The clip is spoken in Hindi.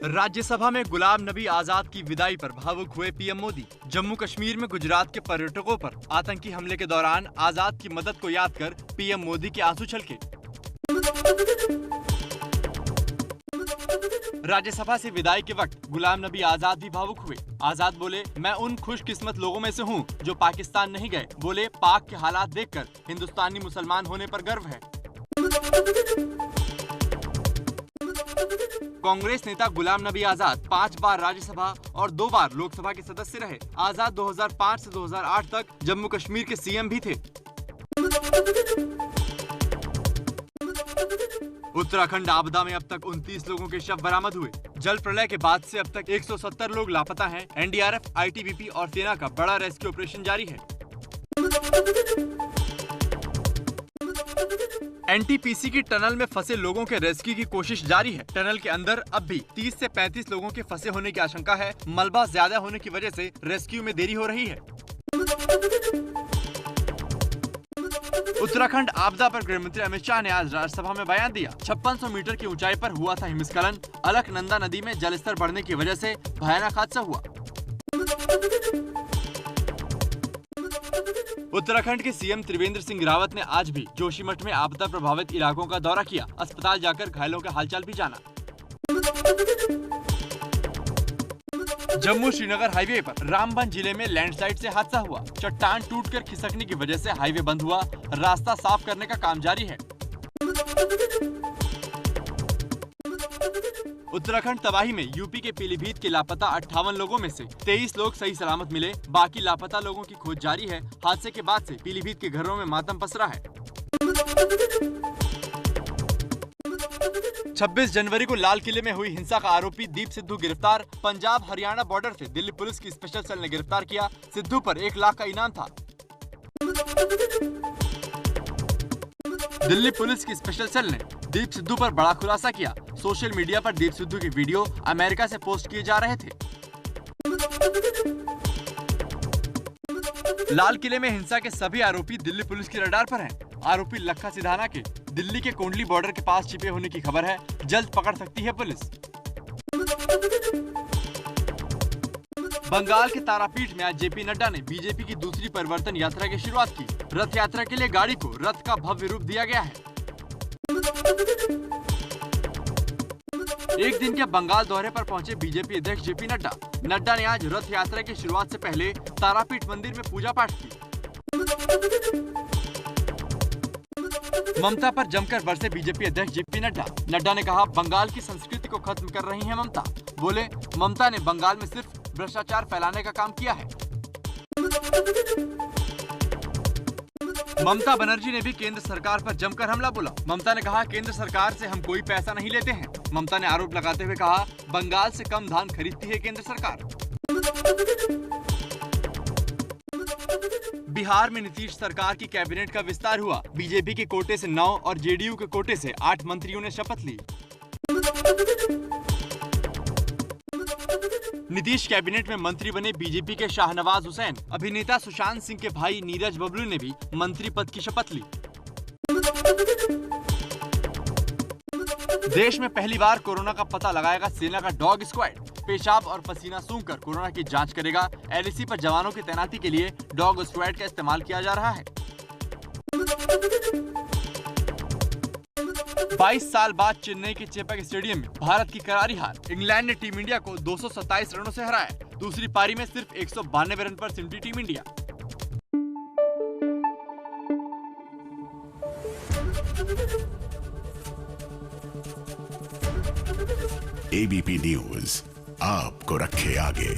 राज्यसभा में गुलाम नबी आजाद की विदाई पर भावुक हुए पीएम मोदी। जम्मू कश्मीर में गुजरात के पर्यटकों पर आतंकी हमले के दौरान आजाद की मदद को याद कर पीएम मोदी के आंसू छलके। राज्यसभा से विदाई के वक्त गुलाम नबी आजाद भी भावुक हुए। आजाद बोले, मैं उन खुशकिस्मत लोगों में से हूँ जो पाकिस्तान नहीं गए। बोले, पाक के हालात देखकर हिंदुस्तानी मुसलमान होने पर गर्व है। कांग्रेस नेता गुलाम नबी आजाद 5 बार राज्यसभा और 2 बार लोकसभा के सदस्य रहे। आजाद 2005 से 2008 तक जम्मू कश्मीर के सीएम भी थे। उत्तराखंड आपदा में अब तक 29 लोगों के शव बरामद हुए। जल प्रलय के बाद से अब तक 170 लोग लापता हैं। एनडीआरएफ, आईटीबीपी और सेना का बड़ा रेस्क्यू ऑपरेशन जारी है। एनटीपीसी की टनल में फंसे लोगों के रेस्क्यू की कोशिश जारी है। टनल के अंदर अब भी 30 से 35 लोगों के फंसे होने की आशंका है। मलबा ज्यादा होने की वजह से रेस्क्यू में देरी हो रही है। उत्तराखंड आपदा पर गृह मंत्री अमित शाह ने आज राज्यसभा में बयान दिया। 5600 मीटर की ऊंचाई पर हुआ था हिमस्खलन। अलकनंदा नदी में जलस्तर बढ़ने की वजह से भयानक हादसा हुआ। उत्तराखंड के सीएम त्रिवेंद्र सिंह रावत ने आज भी जोशीमठ में आपदा प्रभावित इलाकों का दौरा किया। अस्पताल जाकर घायलों का हालचाल भी जाना। जम्मू श्रीनगर हाईवे पर रामबन जिले में लैंडस्लाइड से हादसा हुआ। चट्टान टूटकर खिसकने की वजह से हाईवे बंद हुआ। रास्ता साफ करने का काम जारी है। उत्तराखंड तबाही में यूपी के पीलीभीत के लापता 58 लोगों में से 23 लोग सही सलामत मिले। बाकी लापता लोगों की खोज जारी है। हादसे के बाद से पीलीभीत के घरों में मातम पसरा है। 26 जनवरी को लाल किले में हुई हिंसा का आरोपी दीप सिद्धू गिरफ्तार। पंजाब हरियाणा बॉर्डर से दिल्ली पुलिस की स्पेशल सेल ने गिरफ्तार किया। सिद्धू पर 1 लाख का इनाम था। दिल्ली पुलिस की स्पेशल सेल ने दीप सिद्धू पर बड़ा खुलासा किया। सोशल मीडिया पर दीप सिद्धू की वीडियो अमेरिका से पोस्ट किए जा रहे थे। लाल किले में हिंसा के सभी आरोपी दिल्ली पुलिस की रडार पर हैं। आरोपी लखा सिधाना के दिल्ली के कोंडली बॉर्डर के पास छिपे होने की खबर है। जल्द पकड़ सकती है पुलिस। बंगाल के तारापीठ में आज जेपी नड्डा ने बीजेपी की दूसरी परिवर्तन यात्रा की शुरुआत की। रथ यात्रा के लिए गाड़ी को रथ का भव्य रूप दिया गया है। एक दिन के बंगाल दौरे पर पहुंचे बीजेपी अध्यक्ष जेपी नड्डा। नड्डा ने आज रथ यात्रा की शुरुआत से पहले तारापीठ मंदिर में पूजा पाठ की। ममता पर जमकर बरसे बीजेपी अध्यक्ष जेपी नड्डा। नड्डा ने कहा, बंगाल की संस्कृति को खत्म कर रही हैं ममता। बोले, ममता ने बंगाल में सिर्फ भ्रष्टाचार फैलाने का काम किया है। ममता बनर्जी ने भी केंद्र सरकार पर जमकर हमला बोला। ममता ने कहा, केंद्र सरकार से हम कोई पैसा नहीं लेते हैं। ममता ने आरोप लगाते हुए कहा, बंगाल से कम धान खरीदती है केंद्र सरकार। बिहार में नीतीश सरकार की कैबिनेट का विस्तार हुआ। बीजेपी के कोटे से 9 और जेडीयू के कोटे से 8 मंत्रियों ने शपथ ली। नीतीश कैबिनेट में मंत्री बने बीजेपी के शाहनवाज हुसैन। अभिनेता सुशांत सिंह के भाई नीरज बबलू ने भी मंत्री पद की शपथ ली। देश में पहली बार कोरोना का पता लगाएगा सेना का डॉग स्क्वाड। पेशाब और पसीना सूंघकर कोरोना की जांच करेगा। एलएसी पर जवानों की तैनाती के लिए डॉग स्क्वाड का इस्तेमाल किया जा रहा है। 22 साल बाद चेन्नई के चेपक स्टेडियम में भारत की करारी हार। इंग्लैंड ने टीम इंडिया को 227 रनों से हराया। दूसरी पारी में सिर्फ 192 रन पर सिमटी टीम इंडिया। एबीपी न्यूज आपको रखे आगे।